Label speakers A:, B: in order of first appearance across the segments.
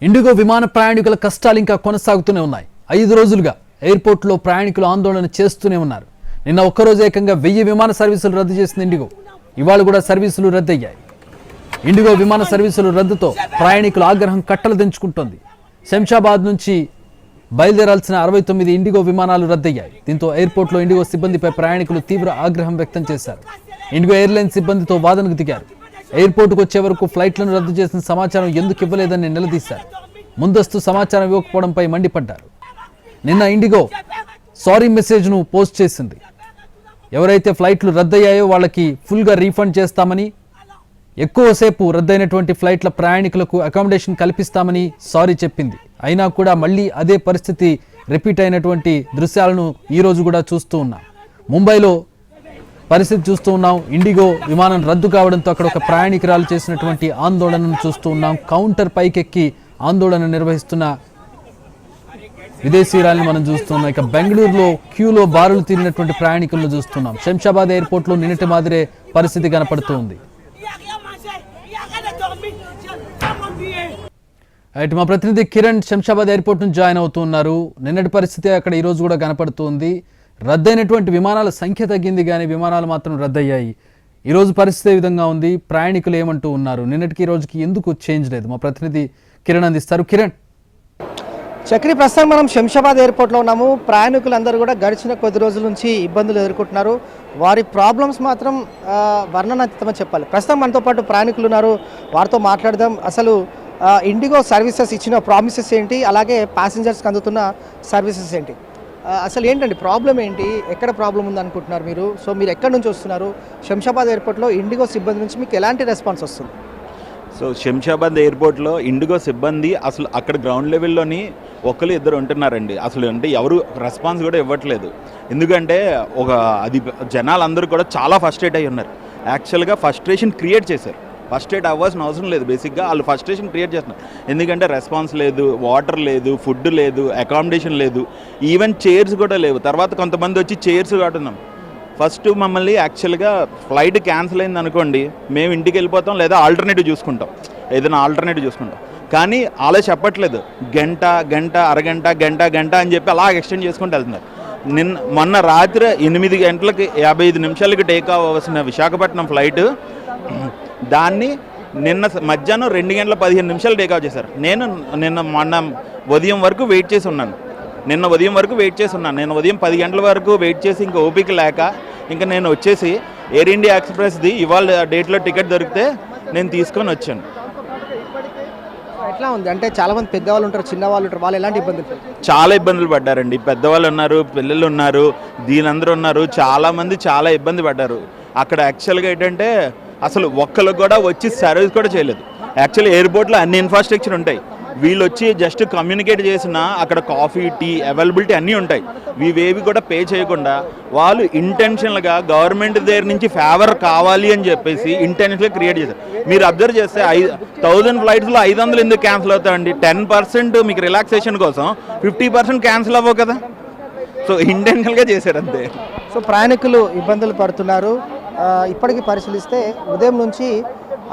A: IndiGo విమాన ప్రయాణికుల కష్టాలు ఇంకా కొనసాగుతూనే ఉన్నాయి. 5 రోజులుగా ఎయిర్పోర్ట్లో ప్రయాణికులు ఆందోళన చేస్తూనే ఉన్నారు. నిన్న ఒక్కరోజు ఏకంగా 1000 విమాన సర్వీసులు రద్దు చేసిన ఇండిగో ఇవాళ కూడా సర్వీసులు రద్దయ్యాయి. ఇండిగో విమాన సర్వీసులు రద్దుతో ప్రయాణికుల ఆగ్రహం కట్టలు దించుకుంటోంది. శంషాబాద్ నుంచి బయలుదేరాల్సిన 69 ఇండిగో విమానాలు రద్దయ్యాయి. దీంతో ఎయిర్పోర్ట్లో ఇండిగో సిబ్బందిపై ప్రయాణికులు తీవ్ర ఆగ్రహం వ్యక్తం చేశారు. ఇండిగో ఎయిర్లైన్స్ సిబ్బందితో వాదనకు దిగారు. ఎయిర్పోర్టుకు వచ్చే వరకు ఫ్లైట్లను రద్దు చేసిన సమాచారం ఎందుకు ఇవ్వలేదని నిలదీశారు. ముందస్తు సమాచారం ఇవ్వకపోవడంపై మండిపడ్డారు. నిన్న ఇండిగో సారీ మెసేజ్ను పోస్ట్ చేసింది. ఎవరైతే ఫ్లైట్లు రద్దయ్యాయో వాళ్ళకి ఫుల్గా రీఫండ్ చేస్తామని, ఎక్కువసేపు రద్దయినటువంటి ఫ్లైట్ల ప్రయాణికులకు అకామిడేషన్ కల్పిస్తామని సారీ చెప్పింది. అయినా కూడా మళ్ళీ అదే పరిస్థితి రిపీట్ అయినటువంటి దృశ్యాలను ఈరోజు కూడా చూస్తూ ఉన్నాం. ముంబైలో పరిస్థితి చూస్తూ ఉన్నాం. ఇండిగో విమానం రద్దు కావడంతో అక్కడ ఒక ప్రయాణికురాలు చేసినటువంటి ఆందోళనను చూస్తూ ఉన్నాం. కౌంటర్ పైకెక్కి ఆందోళన నిర్వహిస్తున్న విదేశీయురాలను మనం చూస్తున్నాం. ఇక బెంగళూరులో క్యూలో బారులు తీరినటువంటి ప్రయాణికులను చూస్తున్నాం. శంషాబాద్ ఎయిర్పోర్ట్లో నిన్నటి మాదిరే పరిస్థితి కనపడుతూ ఉంది. అయితే మా ప్రతినిధి కిరణ్ శంషాబాద్ ఎయిర్పోర్ట్ నుంచి జాయిన్ అవుతున్నారు. నిన్నటి పరిస్థితి అక్కడ ఈరోజు కూడా కనపడుతుంది. రద్దయినటువంటి విమానాల సంఖ్య తగ్గింది, కానీ విమానాలు మాత్రం రద్దయ్యాయి. ఈరోజు పరిస్థితి ఏ విధంగా ఉంది? ప్రయాణికులు ఏమంటూ ఉన్నారు? నిన్నటికి ఈ రోజుకి ఎందుకు చేంజ్ లేదు? మా ప్రతినిధి కిరణ్ అందిస్తారు. కిరణ్,
B: చక్రి, ప్రస్తుతం మనం శంషాబాద్ ఎయిర్పోర్ట్లో ఉన్నాము. ప్రయాణికులందరూ కూడా గడిచిన కొద్ది రోజుల నుంచి ఇబ్బందులు ఎదుర్కొంటున్నారు. వారి ప్రాబ్లమ్స్ మాత్రం వర్ణనాతీతమని చెప్పాలి. ప్రస్తుతం మనతో పాటు ప్రయాణికులు ఉన్నారు, వారితో మాట్లాడదాం. అసలు ఇండిగో సర్వీసెస్ ఇచ్చిన ప్రామిసెస్ ఏంటి, అలాగే ప్యాసింజర్స్కి అందుతున్న సర్వీసెస్ ఏంటి, అసలు ఏంటండి ప్రాబ్లం ఏంటి, ఎక్కడ ప్రాబ్లం ఉంది అనుకుంటున్నారు మీరు? సో మీరు ఎక్కడి నుంచి వస్తున్నారు? శంషాబాద్ ఎయిర్పోర్ట్లో ఇండిగో సిబ్బంది నుంచి మీకు ఎలాంటి రెస్పాన్స్ వస్తుంది?
C: సో శంషాబాద్ ఎయిర్పోర్ట్లో ఇండిగో సిబ్బంది అసలు అక్కడ గ్రౌండ్ లెవెల్లోని ఒకరు ఇద్దరు ఉంటున్నారండి. అసలు అంటే ఎవరు రెస్పాన్స్ కూడా ఇవ్వట్లేదు. ఎందుకంటే అది జనాలందరూ కూడా చాలా ఫస్ట్రేట్ అయ్యి ఉన్నారు. యాక్చువల్గా ఫస్ట్రేషన్ క్రియేట్ చేశారు. ఫస్ట్రేట్ అవ్వాల్సిన అవసరం లేదు. బేసిక్గా వాళ్ళు ఫస్ట్రేషన్ క్రియేట్ చేస్తున్నారు. ఎందుకంటే రెస్పాన్స్ లేదు, వాటర్ లేదు, ఫుడ్ లేదు, అకామిడేషన్ లేదు, ఈవెన్ చైర్స్ కూడా లేవు. తర్వాత కొంతమంది వచ్చి చైర్స్ కట్టున్నాం. ఫస్ట్ మమ్మల్ని యాక్చువల్గా ఫ్లైట్ క్యాన్సిల్ అయింది అనుకోండి, మేము ఇంటికి వెళ్ళిపోతాం, లేదా ఆల్టర్నేటివ్ చూసుకుంటాం, ఏదైనా ఆల్టర్నేటివ్ చూసుకుంటాం. కానీ అలా చెప్పట్లేదు. గంట అరగంట గంట అని చెప్పి అలా ఎక్స్టెండ్ చేసుకుంటూ వెళ్తున్నారు. మొన్న రాత్రి 8 గంటలకి 55 నిమిషాలకి టేక్ అవ్వాల్సిన విశాఖపట్నం ఫ్లైట్ దాన్ని నిన్న మధ్యాహ్నం 2 గంటల 15 నిమిషాలు టేకాఫ్ చేశారు. మొన్న ఉదయం వరకు వెయిట్ చేసి ఉన్నాను. నిన్న ఉదయం 10 గంటల వరకు వెయిట్ చేసి ఇంకా ఓపిక లేక ఇంకా నేను వచ్చేసి ఎయిర్ ఇండియా ఎక్స్ప్రెస్ది ఇవాళ డేట్లో టికెట్ దొరికితే నేను తీసుకొని వచ్చాను.
B: ఎట్లా ఉంది అంటే చాలామంది పెద్దవాళ్ళు ఉంటారు, చిన్నవాళ్ళు ఉంటారు, వాళ్ళు ఎలాంటి ఇబ్బందులు?
C: చాలా ఇబ్బందులు పడ్డారండి. పెద్దవాళ్ళు ఉన్నారు, పిల్లలు ఉన్నారు, దీనందరూ ఉన్నారు. చాలామంది చాలా ఇబ్బంది పడ్డారు. అక్కడ యాక్చువల్గా ఏంటంటే అసలు ఒక్కరు కూడా వచ్చి సర్వీస్ కూడా చేయలేదు. యాక్చువల్లీ ఎయిర్పోర్ట్లో అన్ని ఇన్ఫ్రాస్ట్రక్చర్ ఉంటాయి. వీళ్ళు వచ్చి జస్ట్ కమ్యూనికేట్ చేసిన అక్కడ కాఫీ, టీ అవైలబిలిటీ అన్నీ ఉంటాయి. ఇవేవి కూడా పే చేయకుండా వాళ్ళు ఇంటెన్షనల్గా గవర్నమెంట్ దగ్గర నుంచి ఫేవర్ కావాలి అని చెప్పేసి ఇంటెన్షనల్గా క్రియేట్ చేశారు. మీరు అబ్జర్వ్ చేస్తే 1000 ఫ్లైట్స్లో 500 ఎందుకు క్యాన్సిల్ అవుతాయండి? 10% మీకు రిలాక్సేషన్ కోసం 50% క్యాన్సిల్ అవ్వవు కదా. సో ఇంటెన్షనల్గా చేశారు అంతే.
B: సో ప్రయాణికులు ఇబ్బందులు పడుతున్నారు. ఇప్పటికీ పరిశీలిస్తే ఉదయం నుంచి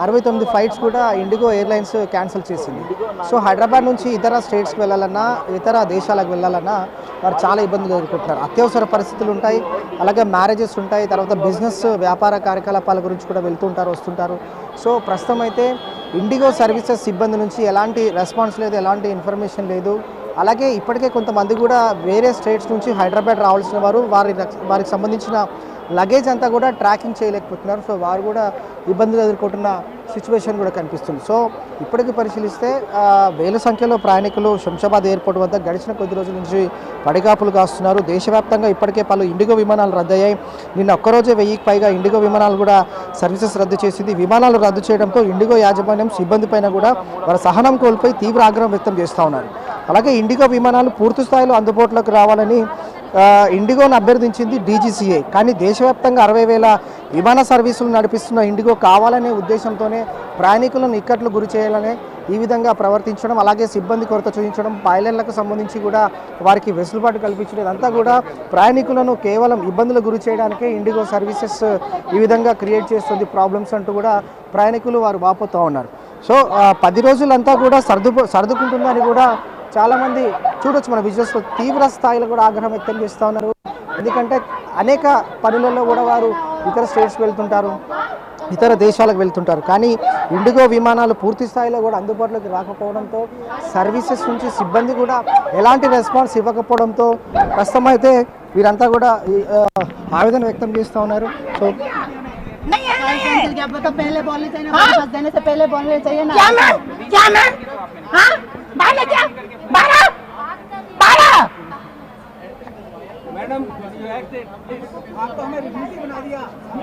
B: 69 ఫ్లైట్స్ కూడా ఇండిగో ఎయిర్లైన్స్ క్యాన్సిల్ చేసింది. సో హైదరాబాద్ నుంచి ఇతర స్టేట్స్కి వెళ్ళాలన్నా, ఇతర దేశాలకు వెళ్ళాలన్నా వారు చాలా ఇబ్బందులు ఎదుర్కొంటున్నారు. అత్యవసర పరిస్థితులు ఉంటాయి, అలాగే మ్యారేజెస్ ఉంటాయి, తర్వాత బిజినెస్ వ్యాపార కార్యకలాపాల గురించి కూడా వెళ్తుంటారు, వస్తుంటారు. సో ప్రస్తుతం అయితే ఇండిగో సర్వీసెస్ సిబ్బంది నుంచి ఎలాంటి రెస్పాన్స్ లేదు, ఎలాంటి ఇన్ఫర్మేషన్ లేదు. అలాగే ఇప్పటికే కొంతమంది కూడా వేరే స్టేట్స్ నుంచి హైదరాబాద్ రావాల్సిన వారు వారికి సంబంధించిన లగేజ్ అంతా కూడా ట్రాకింగ్ చేయలేకపోతున్నారు. సో వారు కూడా ఇబ్బందులు ఎదుర్కొంటున్న సిచ్యువేషన్ కూడా కనిపిస్తుంది. సో ఇప్పటికీ పరిశీలిస్తే వేల సంఖ్యలో ప్రయాణికులు శంషాబాద్ ఎయిర్పోర్ట్ వద్ద గడిచిన కొద్ది రోజుల నుంచి పడిగాపులు కాస్తున్నారు. దేశవ్యాప్తంగా ఇప్పటికే పలు ఇండిగో విమానాలు రద్దయ్యాయి. నిన్న ఒక్కరోజే 1000కి పైగా ఇండిగో విమానాలు కూడా సర్వీసెస్ రద్దు చేసింది. విమానాలు రద్దు చేయడంతో ఇండిగో యాజమాన్యం సిబ్బంది పైన కూడా వారి సహనం కోల్పోయి తీవ్ర ఆగ్రహం వ్యక్తం చేస్తూ ఉన్నారు. అలాగే ఇండిగో విమానాలు పూర్తి స్థాయిలో అందుబాటులోకి రావాలని ఇండిగోను అభ్యర్థించింది DGCA. కానీ దేశవ్యాప్తంగా 60,000 విమాన సర్వీసులు నడిపిస్తున్న ఇండిగో కావాలనే ఉద్దేశంతోనే ప్రయాణికులను ఇక్కట్లు గురి చేయాలనే ఈ విధంగా ప్రవర్తించడం, అలాగే సిబ్బంది కొరత చూపించడం, పైలట్లకు సంబంధించి కూడా వారికి వెసులుబాటు కల్పించడం, ఇదంతా కూడా ప్రయాణికులను కేవలం ఇబ్బందులకు గురి చేయడానికే ఇండిగో సర్వీసెస్ ఈ విధంగా క్రియేట్ చేస్తుంది ప్రాబ్లమ్స్ అంటూ కూడా ప్రయాణికులు వారు వాపోతూ ఉన్నారు. సో 10 రోజులంతా కూడా సర్దుకుంటుందని కూడా చాలామంది చూడొచ్చు మన విజువల్స్లో. తీవ్ర స్థాయిలో కూడా ఆగ్రహం వ్యక్తం చేస్తూ ఉన్నారు. ఎందుకంటే అనేక పనులలో కూడా వారు ఇతర స్టేట్స్కి వెళ్తుంటారు, ఇతర దేశాలకు వెళ్తుంటారు. కానీ ఇండిగో విమానాలు పూర్తి స్థాయిలో కూడా అందుబాటులోకి రాకపోవడంతో, సర్వీసెస్ నుంచి సిబ్బంది కూడా ఎలాంటి రెస్పాన్స్ ఇవ్వకపోవడంతో ప్రస్తుతం అయితే వీరంతా కూడా ఆవేదన వ్యక్తం చేస్తూ ఉన్నారు. సో
D: तो पहले बोलने चाहिए ना, बस देने से पहले बोलने चाहिए ना। क्या मैं हाँ बारह क्या बारह बारह मैडम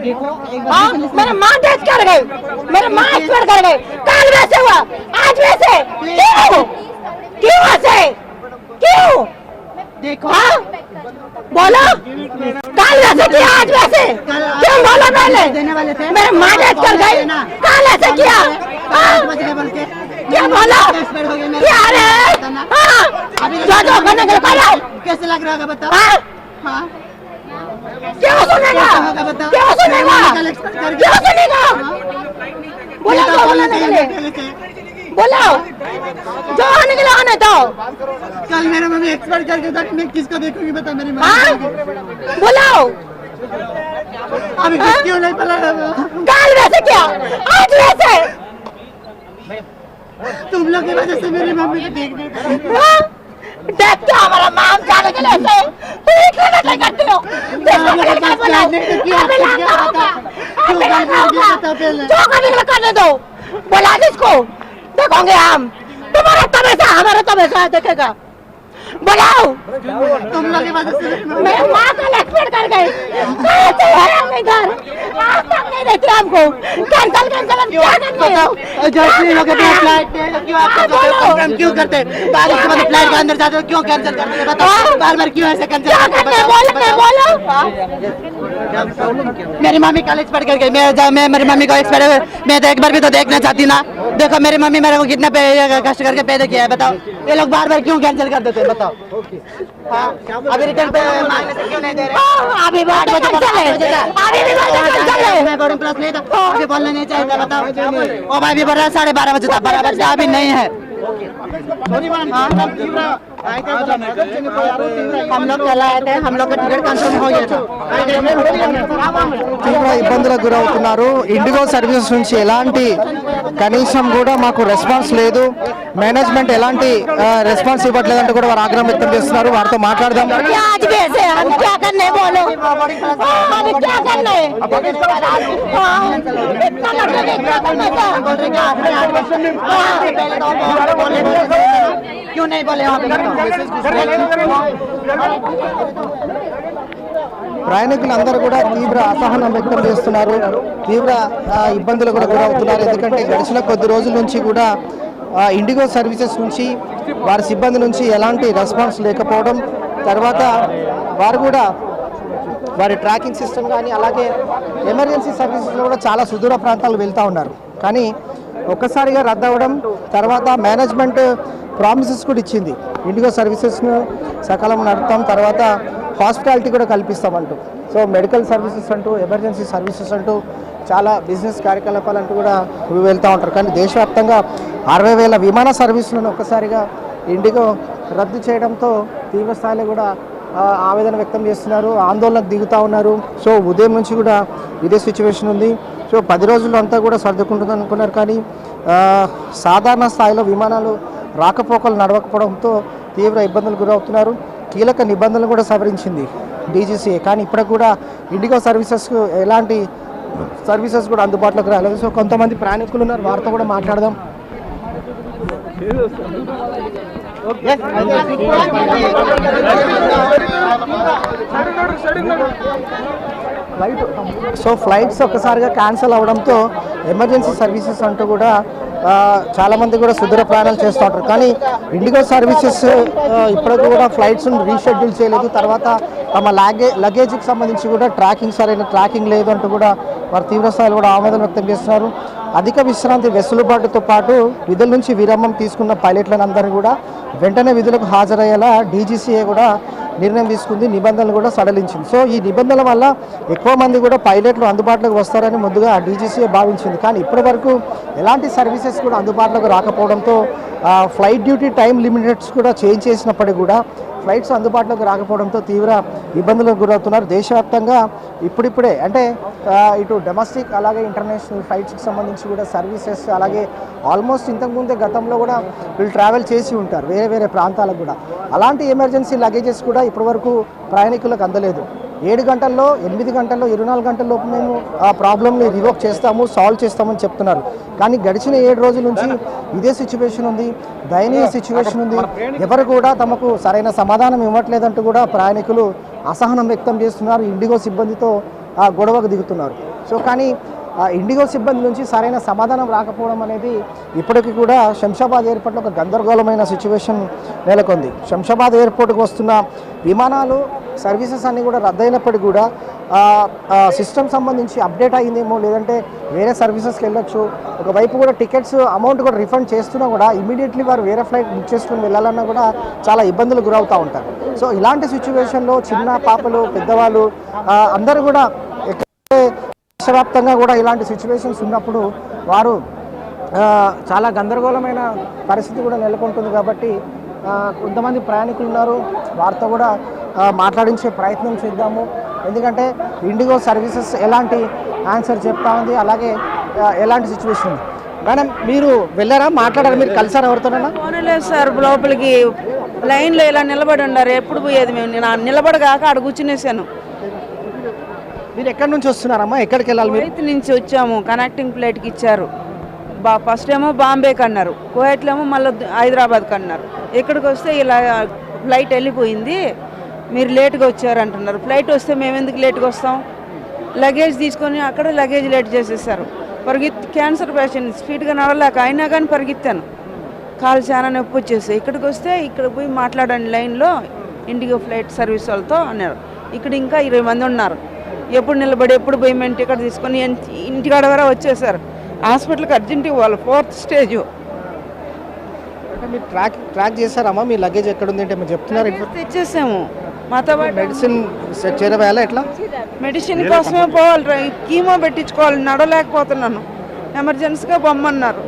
D: देखो मेरा माँ टेस्ट कर गई, मेरा माँ एक्सपर्ट कर गई। कल वैसे हुआ, आज वैसे क्यों क्यों वैसे क्यों देखो हाँ? बोलो कल वैसे किया आज वैसे क्यों बोलो पहले मेरे माँ टेस्ट कर गई कल ऐसे किया क्या बोलो क्या रे जो करने के लिए बोलो कैसे लग रहा है बताओ हाँ क्यों सुनेगा क्यों सुनेगा क्यों सुनेगा बोलो तो बोलने के लिए बोलो जो आने के लिए आने दो। कल मेरा मम्मी एक्सपर्ट करके था, मैं किसको देखूंगी बता मेरी मम्मी बोलो अभी क्यों नहीं पता कल वैसे क्या आज वैसे तुम लोग की वजह से मेरी मम्मी को देख नहीं पाई। देख क्या हमारा माम जाने के लिए ऐसे तू ही क्यों नहीं करती हो जो करने के लिए करने दो बोला जिसको देखोगे हम तुम्हारा तमाशा हमारा तमाशा देखेगा। बुलाओ तुम लोग की वजह से मेरे माँ का एक्सपेक्ट कर गए इधर आज तक नहीं देते हमको कैंसिल कैंसिल क्या करते जैसे लोग फ्लाइट क्यों आपको प्रोग्राम क्यों करते बारिश के बाद फ्लाइट के अंदर जाते हो क्यों कैंसिल करते बताओ बार बार क्यों ऐसे कैंसिल करते बोलो मेरी मम्मी कल एक्सपेक्ट कर गई मैं मेरी मम्मी को एक्सपेक्ट मैं तो एक बार भी तो देखना चाहती ना। देखो मेरी मम्मी मेरे को कितना कष्ट करके पैदा किया है बताओ ये लोग बार बार क्यों कैंसिल कर देते बताओ। हाँ अभी रिटर्न पे मांगने से क्यों नहीं दे रहे अभी बात मैं बोर्डिंग प्लस नहीं था अभी बोलना नहीं चाहिए बताओ ओ भाई भी बोल रहा है 12:30 बजे था 12 बजे अभी नहीं है। हम लोग कल आए थे हम लोग का टिकट कंफर्म हो गया था।
B: తీవ్ర ఇబ్బందులకు గురవుతున్నారు. ఇండిగో సర్వీసెస్ నుంచి ఎలాంటి కనీసం కూడా మాకు రెస్పాన్స్ లేదు, మేనేజ్మెంట్ ఎలాంటి రెస్పాన్స్ ఇవ్వట్లేదంటే కూడా వారు ఆగ్రహం వ్యక్తం చేస్తున్నారు. వారితో మాట్లాడదాం.
D: क्यों नहीं बोले
B: ప్రయాణికులందరూ కూడా తీవ్ర అసహనం వ్యక్తం చేస్తున్నారు, తీవ్ర ఇబ్బందులు కూడా గురవుతున్నారు. ఎందుకంటే గడిచిన కొద్ది రోజుల నుంచి కూడా ఇండిగో సర్వీసెస్ నుంచి వారి సిబ్బంది నుంచి ఎలాంటి రెస్పాన్స్ లేకపోవడం, తర్వాత వారు కూడా వారి ట్రాకింగ్ సిస్టమ్ కానీ అలాగే ఎమర్జెన్సీ సర్వీసెస్లో కూడా చాలా సుదూర ప్రాంతాలు వెళ్తూ ఉన్నారు. కానీ ఒక్కసారిగా రద్దు అవ్వడం, తర్వాత మేనేజ్మెంట్ ప్రామిసెస్ కూడా ఇచ్చింది ఇండిగో సర్వీసెస్ను సకాలంలో నడుపుతాం, తర్వాత హాస్పిటాలిటీ కూడా కల్పిస్తామంటూ. సో మెడికల్ సర్వీసెస్ అంటూ, ఎమర్జెన్సీ సర్వీసెస్ అంటూ, చాలా బిజినెస్ కార్యకలాపాలు అంటూ కూడా వెళ్తూ ఉంటారు. కానీ దేశవ్యాప్తంగా 60,000 విమాన సర్వీసులను ఒక్కసారిగా ఇండిగో రద్దు చేయడంతో తీవ్ర స్థాయిలో కూడా ఆవేదన వ్యక్తం చేస్తున్నారు, ఆందోళనకు దిగుతూ ఉన్నారు. సో ఉదయం నుంచి కూడా ఇదే సిచ్యువేషన్ ఉంది. సో 10 రోజుల్లో అంతా కూడా సర్దుకుంటుంది అనుకున్నారు, కానీ సాధారణ స్థాయిలో విమానాలు రాకపోకలు నడవకపోవడంతో తీవ్ర ఇబ్బందులు గురవుతున్నారు. కీలక నిబంధనలు కూడా సవరించింది డీజీసీఏ, కానీ ఇప్పటికి కూడా ఇండిగో సర్వీసెస్కు ఎలాంటి సర్వీసెస్ కూడా అందుబాటులోకి రాలేదు. సో కొంతమంది ప్రయాణికులు ఉన్నారు, వారితో కూడా మాట్లాడదాం. ఫ్లైట్స్ ఒక్కసారిగా క్యాన్సిల్ అవడంతో ఎమర్జెన్సీ సర్వీసెస్ అంటూ కూడా చాలామంది కూడా సుదూర ప్రయాణాలు చేస్తూ ఉంటారు. కానీ ఇండిగో సర్వీసెస్ ఇప్పటికి కూడా ఫ్లైట్స్ను రీషెడ్యూల్ చేయలేదు, తర్వాత తమ లగేజ్కి సంబంధించి కూడా సరైన ట్రాకింగ్ లేదు అంటూ కూడా వారు తీవ్ర స్థాయిలో కూడా ఆవేదన వ్యక్తం చేస్తున్నారు. అధిక విశ్రాంతి వెసులుబాటుతో పాటు విధుల నుంచి విరామం తీసుకున్న పైలట్లను అందరినీ కూడా వెంటనే విధులకు హాజరయ్యేలా డీజీసీఏ కూడా నిర్ణయం తీసుకుంది, నిబంధనలు కూడా సడలించింది. సో ఈ నిబంధనల వల్ల ఎక్కువ మంది కూడా పైలట్లు అందుబాటులోకి వస్తారని ముందుగా డీజీసీ భావించింది. కానీ ఇప్పటి వరకు ఎలాంటి సర్వీసెస్ కూడా అందుబాటులోకి రాకపోవడంతో ఫ్లైట్ డ్యూటీ టైం లిమిటెడ్స్ కూడా చేంజ్ చేసినప్పటికీ కూడా ఫ్లైట్స్ అందుబాటులోకి రాకపోవడంతో తీవ్ర ఇబ్బందులకు గురవుతున్నారు. దేశవ్యాప్తంగా ఇప్పుడిప్పుడే అంటే ఇటు డొమెస్టిక్ అలాగే ఇంటర్నేషనల్ ఫ్లైట్స్కి సంబంధించి కూడా సర్వీసెస్ అలాగే ఆల్మోస్ట్ ఇంతకుముందే గతంలో కూడా వీళ్ళు ట్రావెల్ చేసి ఉంటారు వేరే వేరే ప్రాంతాలకు కూడా. అలాంటి ఎమర్జెన్సీ లగేజెస్ కూడా ఇప్పటివరకు ప్రయాణికులకు అందలేదు. 7 గంటల్లో 8 గంటల్లో 24 గంటల్లోపు మేము ఆ ప్రాబ్లమ్ని రివోక్ చేస్తాము, సాల్వ్ చేస్తామని చెప్తున్నారు. కానీ గడిచిన 7 రోజుల నుంచి ఇదే సిచ్యువేషన్ ఉంది, దయనీయ సిచ్యువేషన్ ఉంది. ఎవరు కూడా తమకు సరైన సమాధానం ఇవ్వట్లేదంటూ కూడా ప్రయాణికులు అసహనం వ్యక్తం చేస్తున్నారు. ఇండిగో సిబ్బందితో గొడవకు దిగుతున్నారు. సో కానీ ఇండిగో సిబ్బంది నుంచి సరైన సమాధానం రాకపోవడం అనేది ఇప్పటికీ కూడా శంషాబాద్ ఎయిర్పోర్ట్లో ఒక గందరగోళమైన సిచ్యువేషన్ నెలకొంది. శంషాబాద్ ఎయిర్పోర్ట్కి వస్తున్న విమానాలు సర్వీసెస్ అన్నీ కూడా రద్దయినప్పటికీ కూడా సిస్టమ్ సంబంధించి అప్డేట్ అయ్యిందేమో, లేదంటే వేరే సర్వీసెస్కి వెళ్ళొచ్చు. ఒకవైపు కూడా టికెట్స్ అమౌంట్ కూడా రిఫండ్ చేస్తున్నా కూడా ఇమీడియట్లీ వారు వేరే ఫ్లైట్ బుక్ చేసుకుని వెళ్ళాలన్నా కూడా చాలా ఇబ్బందులు గురవుతూ ఉంటారు. సో ఇలాంటి సిచ్యువేషన్లో చిన్న పాపలు, పెద్దవాళ్ళు అందరూ కూడా దేశవ్యాప్తంగా కూడా ఇలాంటి సిచ్యువేషన్స్ ఉన్నప్పుడు వారు చాలా గందరగోళమైన పరిస్థితి కూడా నెలకొంటుంది. కాబట్టి కొంతమంది ప్రయాణికులు ఉన్నారు, వారితో కూడా మాట్లాడించే ప్రయత్నం చేద్దాము. ఎందుకంటే ఇండిగో సర్వీసెస్ ఎలాంటి ఆన్సర్ చెప్తా ఉంది, అలాగే ఎలాంటి సిచ్యువేషన్ ఉంది. మేడం మీరు వెళ్ళారా, మాట్లాడారా, మీరు కలిసారా ఎవరితోనైనా?
E: లేదు సార్, లోపలికి లైన్లో ఇలా నిలబడి ఉన్నారు. ఎప్పుడు పోయేది మేము, నేను నిలబడగాక అక్కడ కూర్చునేసాను.
B: మీరు ఎక్కడి నుంచి వస్తున్నారమ్మా, ఎక్కడికి వెళ్ళాలి?
E: కువైట్ నుంచి వచ్చాము, కనెక్టింగ్ ఫ్లైట్కి ఇచ్చారు. ఫస్ట్ ఏమో బాంబేకి అన్నారు, కువైట్లో ఏమో మళ్ళీ హైదరాబాద్కి అన్నారు. ఇక్కడికి వస్తే ఇలా ఫ్లైట్ వెళ్ళిపోయింది, మీరు లేట్గా వచ్చారంటున్నారు. ఫ్లైట్ వస్తే మేము ఎందుకు లేట్గా వస్తాం? లగేజ్ తీసుకొని అక్కడ లగేజ్ లేట్ చేసేసారు. క్యాన్సర్ పేషెంట్ స్పీడ్గా నడవలేక అయినా కానీ పరిగెత్తాను, కాలు చాలా నొప్పి వచ్చేసి. ఇక్కడికి వస్తే ఇక్కడ పోయి మాట్లాడండి లైన్లో ఇండిగో ఫ్లైట్ సర్వీస్ వాళ్ళతో అన్నారు. ఇక్కడ ఇంకా 20 మంది ఉన్నారు. ఎప్పుడు నిలబడి ఎప్పుడు పోయి మేము టికెట్ తీసుకొని ఇంటికాడ వరకు వచ్చేసారు. హాస్పిటల్కి అర్జెంటుగా వాళ్ళు 4th స్టేజ్.
B: అంటే మీరు ట్రాక్ చేశారమ్మా, మీ లగేజ్ ఎక్కడ ఉంది అంటే మీరు చెప్తున్నారు?
E: తెచ్చేసాము. మాతో
B: మెడిసిన్ చేరవేయాలా ఎట్లా?
E: మెడిసిన్ కోసమే పోవాలి, కీమో పెట్టించుకోవాలి, నడవలేకపోతున్నాను, ఎమర్జెన్సీగా పొమ్మన్నారు.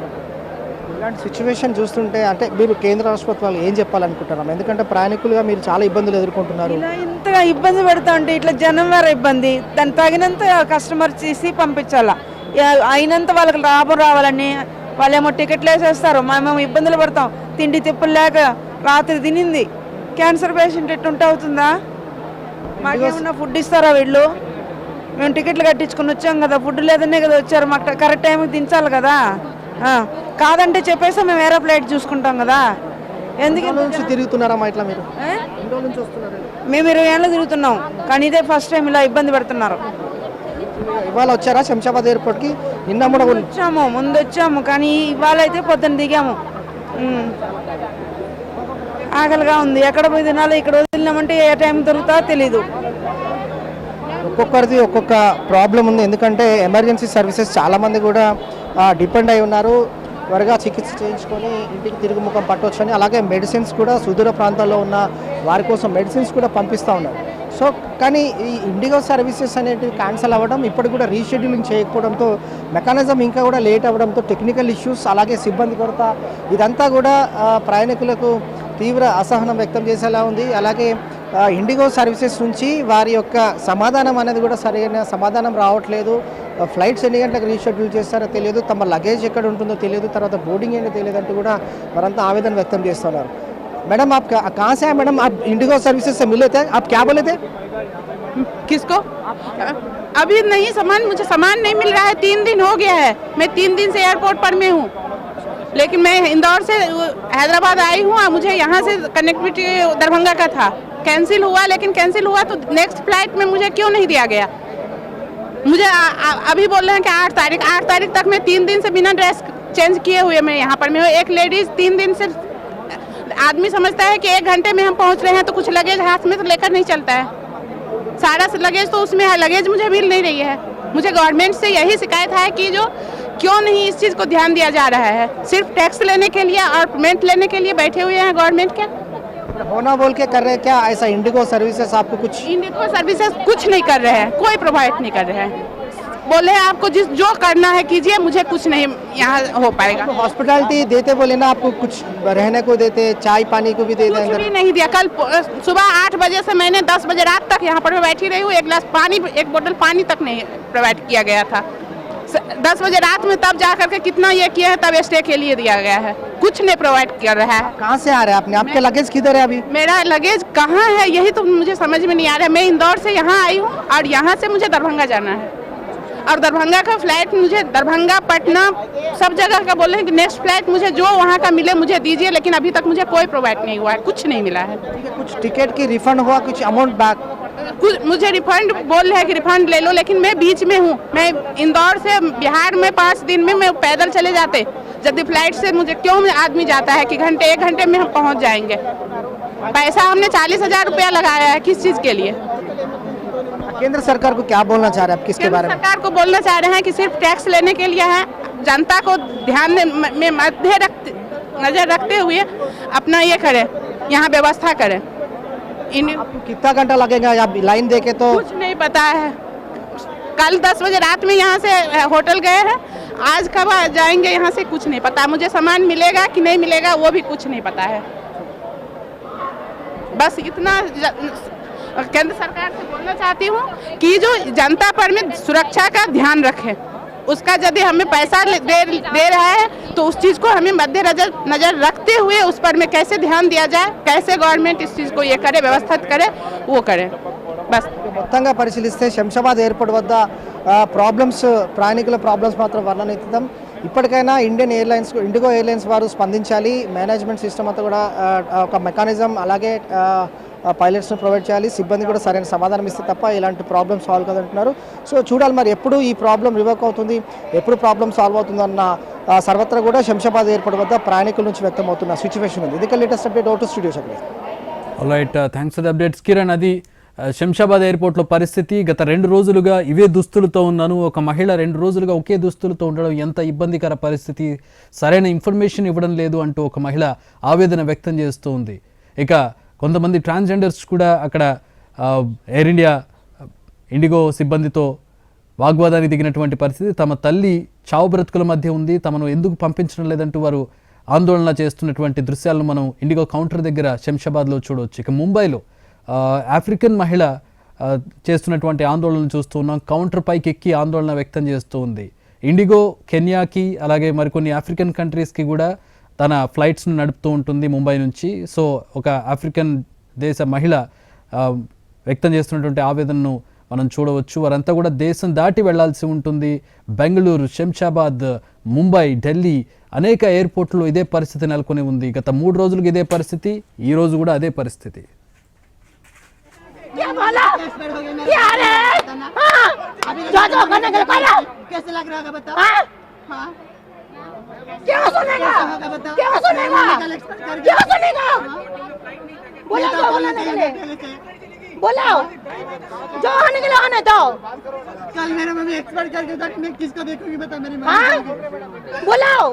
B: ఇలాంటి సిచ్యువేషన్ చూస్తుంటే అంటే మీరు కేంద్ర రాష్ట్ర ప్రభుత్వాలు ఏం చెప్పాలనుకుంటున్నాం? ఎందుకంటే ప్రయాణికులుగా మీరు చాలా ఇబ్బందులు ఎదుర్కొంటున్నారు.
E: ఇలా ఇంతగా ఇబ్బంది పెడతా ఉంటే ఇట్లా జనం వేరే ఇబ్బంది, దానికి తగినంత కస్టమర్ చేసి పంపించాలా. అయినంత వాళ్ళకి లాభం రావాలని వాళ్ళేమో టికెట్లు వేసేస్తారు, మేమేమో ఇబ్బందులు పడతాం. తిండి తిప్పులు లేక రాత్రి తినింది. క్యాన్సర్ పేషెంట్ ఎట్టుంటే అవుతుందా? మాకేమన్నా ఫుడ్ ఇస్తారా వీళ్ళు? మేము టికెట్లు కట్టించుకుని వచ్చాం కదా, ఫుడ్ లేదనే కదా వచ్చారు, మాకు కరెక్ట్ టైంకి దించాలి కదా. కాదంటే చెప్పేసి మేము వేరే ఫ్లైట్ చూసుకుంటాం కదా. ఎందుకు
B: నుంచి తిరుగుతున్నారమ్మా ఇట్లా? మీరు
E: మేము 20 ఏళ్ళు తిరుగుతున్నాం, కానీ ఇదే ఫస్ట్ టైం ఇలా ఇబ్బంది పెడుతున్నారు.
B: ఇవాళ వచ్చారా శంషాబాద్ ఎయిర్పోర్ట్కి? నిన్న కూడా
E: వచ్చాము, ముందు వచ్చాము, కానీ ఇవాళ అయితే పొద్దున్న దిగాము. ఆకలిగా ఉంది, ఎక్కడ పోయి తినాలి, ఇక్కడ వదిలినామంటే ఏ టైం దొరుకుతా తెలీదు.
B: ఒక్కొక్కరిది ఒక్కొక్క ప్రాబ్లం ఉంది. ఎందుకంటే ఎమర్జెన్సీ సర్వీసెస్ చాలామంది కూడా డిపెండ్ అయి ఉన్నారు. త్వరగా చికిత్స చేయించుకొని ఇంటికి తిరుగు ముఖం పట్టవచ్చని, అలాగే మెడిసిన్స్ కూడా సుదూర ప్రాంతాల్లో ఉన్న వారి కోసం మెడిసిన్స్ కూడా పంపిస్తూ ఉన్నారు. సో కానీ ఈ ఇండిగో సర్వీసెస్ అనేటివి క్యాన్సిల్ అవ్వడం, ఇప్పటికి కూడా రీషెడ్యూలింగ్ చేయకపోవడంతో మెకానిజం ఇంకా కూడా లేట్ అవ్వడంతో టెక్నికల్ ఇష్యూస్, అలాగే సిబ్బంది కొరత, ఇదంతా కూడా ప్రయాణికులకు తీవ్ర అసహనం వ్యక్తం చేసేలా ఉంది. అలాగే ఇండిగో సర్వీసెస్ నుంచి వారి యొక్క సమాధానం అనేది కూడా సరైన సమాధానం రావట్లేదు. ఫ్లైట్స్ ఎన్ని గంటలకు రీషెడ్యూల్ చేస్తారో తెలియదు, తమ లగేజ్ ఎక్కడ ఉంటుందో తెలియదు, తర్వాత బోర్డింగ్ ఏంటో తెలియదు అంటూ కూడా వారంతా ఆవేదన వ్యక్తం చేస్తున్నారు. मैडम आप कहाँ से हैं मैडम? आप इंडिगो सर्विसेज से मिले थे, आप क्या बोले थे?
F: किसको? अभी नहीं, मुझे सामान नहीं मिल रहा है। 3 दिन हो गया है, मैं 3 दिन से एयरपोर्ट पर में हूँ, लेकिन मैं इंदौर से हैदराबाद आई हूँ। मुझे यहाँ से कनेक्टिविटी दरभंगा का था, कैंसिल हुआ, लेकिन कैंसिल हुआ तो नेक्स्ट फ्लाइट में मुझे क्यों नहीं दिया गया? मुझे अभी बोल रहे हैं कि 8 तारीख तक मैं 3 दिन से बिना ड्रेस चेंज किए हुए मैं यहाँ पर मैं हूँ। एक लेडीज 3 दिन से, आदमी समझता है कि 1 घंटे में हम पहुँच रहे हैं तो कुछ लगेज हाथ में तो लेकर नहीं चलता है। सारा लगेज तो उसमें है, लगेज मुझे मिल नहीं रही है। मुझे गवर्नमेंट से यही शिकायत है कि जो क्यों नहीं इस चीज़ को ध्यान दिया जा रहा है। सिर्फ टैक्स लेने के लिए और पेमेंट लेने के लिए बैठे हुए हैं गवर्नमेंट के।
B: होना बोल के कर रहे हैं क्या? ऐसा इंडिगो सर्विसेज आपको कुछ
F: इंडिगो सर्विसेज कुछ नहीं कर रहे हैं, कोई प्रोवाइड नहीं कर रहे हैं। बोले आपको जो करना है कीजिए, मुझे कुछ नहीं यहाँ हो पाएगा।
B: हॉस्पिटैलिटी देते बोले ना आपको, कुछ रहने को देते, चाय पानी को भी दे
F: कुछ
B: दें
F: भी नहीं दिया। कल सुबह 8 बजे से मैंने 10 बजे रात तक यहाँ पर मैं बैठी रही हूँ, एक गिलास पानी, एक बोतल पानी तक नहीं प्रोवाइड किया गया था। 10 बजे रात में तब जा करके कितना ये किया है, तब स्टे के लिए दिया गया है, कुछ नहीं प्रोवाइड कर रहा है।
B: कहाँ से आ रहे हैं आपने? आपके लगेज किधर है अभी?
F: मेरा लगेज कहाँ है यही तो मुझे समझ में नहीं आ रहा है। मैं इंदौर से यहाँ आई हूँ और यहाँ से मुझे दरभंगा जाना है, और दरभंगा का फ्लाइट मुझे दरभंगा पटना सब जगह का बोल रहे हैं कि नेक्स्ट फ्लाइट मुझे जो वहाँ का मिले मुझे दीजिए, लेकिन अभी तक मुझे कोई प्रोवाइड नहीं हुआ है, कुछ नहीं मिला है।
B: ठीक है, कुछ टिकट की रिफंड हुआ, कुछ अमाउंट बैक?
F: कुछ मुझे रिफंड बोल रहे हैं कि रिफंड ले लो, लेकिन मैं बीच में हूँ। मैं इंदौर से बिहार में 5 दिन में मैं पैदल चले जाते, जब फ्लाइट से मुझे क्यों आदमी जाता है कि घंटे 1 घंटे में हम पहुँच जाएंगे। पैसा हमने 40,000 रुपया लगाया है, किस चीज़ के लिए?
B: केंद्र सरकार को क्या बोलना चाह रहे हैं आप, किसके बारे में?
F: सरकार को बोलना चाह रहे हैं कि सिर्फ टैक्स लेने के लिए है, जनता को ध्यान में नजर रखते हुए अपना ये करे, यहाँ व्यवस्था करे।
B: आपको कितना घंटा लगेगा आप लाइन देके? तो
F: कुछ नहीं पता है। कल 10 बजे रात में यहाँ से होटल गए हैं, आज कब जाएंगे यहाँ से कुछ नहीं पता। मुझे सामान मिलेगा कि नहीं मिलेगा वो भी कुछ नहीं पता है। बस इतना केंद्र सरकार से बोलना चाहती हूँ कि जो जनता पर में सुरक्षा का ध्यान रखे, उसका यदि हमें पैसा दे रहा है तो उस चीज़ को हमें मद्दे नजर रखते हुए उस पर में कैसे ध्यान दिया जाए, कैसे गवर्नमेंट इस चीज़ को ये करे, व्यवस्थित करे, वो करे। बस
B: మొత్తంగా పరిశీలిస్తే శంషాబాద్ ఎయిర్పోర్ట్ వద్ద ప్రాబ్లమ్స్, ప్రయాణికుల ప్రాబ్లమ్స్ మాత్రం వర్ణనితం. ఇప్పటికైనా ఇండిగో ఎయిర్లైన్స్ వారు స్పందించాలి. మేనేజ్మెంట్ సిస్టమ్ అంతా కూడా ఒక మెకానిజం, అలాగే పైలట్స్ను ప్రొవైడ్ చేయాలి. సిబ్బంది కూడా సరైన సమాధానం ఇస్తే తప్ప ఇలాంటి ప్రాబ్లమ్ సాల్వ్ కాదంటున్నారు. సో చూడాలి మరి ఎప్పుడు ఈ ప్రాబ్లం రివర్క్ అవుతుంది, ఎప్పుడు ప్రాబ్లం సాల్వ్ అవుతుందన్న సర్వత్రా కూడా శంషాబాద్ ఎయిర్పోర్ట్ వద్ద ప్రయాణికుల నుంచి వ్యక్తమవుతున్న సిచ్యువేషన్ ఉంది. ఇది లేటెస్ట్ అప్డేట్. అవుట్ స్టూడియో షకలే.
A: Right, thanks for the updates Kiran. అది శంషాబాద్ ఎయిర్పోర్ట్లో పరిస్థితి. గత 2 రోజులుగా ఇవే దుస్తులతో ఉన్నాను. ఒక మహిళ 2 రోజులుగా ఒకే దుస్తులతో ఉండడం ఎంత ఇబ్బందికర పరిస్థితి, సరైన ఇన్ఫర్మేషన్ ఇవ్వడం లేదు అంటూ ఒక మహిళ ఆవేదన వ్యక్తం చేస్తూ ఉంది. ఇక కొంతమంది ట్రాన్స్జెండర్స్ కూడా అక్కడ ఎయిర్ ఇండియా ఇండిగో సిబ్బందితో వాగ్వాదానికి దిగినటువంటి పరిస్థితి. తమ తల్లి చావు బ్రతుకుల మధ్య ఉంది, తమను ఎందుకు పంపించడం లేదంటూ వారు ఆందోళన చేస్తున్నటువంటి దృశ్యాలను మనం ఇండిగో కౌంటర్ దగ్గర శంషాబాద్లో చూడవచ్చు. ఇక ముంబైలో ఆఫ్రికన్ మహిళ చేస్తున్నటువంటి ఆందోళనలు చూస్తూ ఉన్నాం. కౌంటర్ పైకి ఎక్కి ఆందోళన వ్యక్తం చేస్తూ ఉంది. ఇండిగో కెన్యాకి అలాగే మరికొన్ని ఆఫ్రికన్ కంట్రీస్కి కూడా తన ఫ్లైట్స్ను నడుపుతూ ఉంటుంది ముంబై నుంచి. సో ఒక ఆఫ్రికన్ దేశ మహిళ వ్యక్తం చేస్తున్నటువంటి ఆవేదనను మనం చూడవచ్చు. వారంతా కూడా దేశం దాటి వెళ్లాల్సి ఉంటుంది. బెంగళూరు, శంషాబాద్, ముంబై, ఢిల్లీ అనేక ఎయిర్పోర్ట్లో ఇదే పరిస్థితి నెలకొని ఉంది. గత 3 రోజులుగా ఇదే పరిస్థితి, ఈ రోజు కూడా అదే పరిస్థితి.
D: क्या बोला? क्या रे? हाँ? जो करने के लिए करो।
G: कैसे लग रहा है बताओ?
D: हाँ? क्या सुनेगा? क्या सुनेगा? क्या सुनेगा? बोला जो बोलने के लिए। बोलाओ जो आने के लिए आने दो।
G: कल मेरे मम्मी एक्सपर्ट करके मैं किसको देखूंगी बता? मेरी
D: हाँ?
G: मम्मी
D: बोलाओ।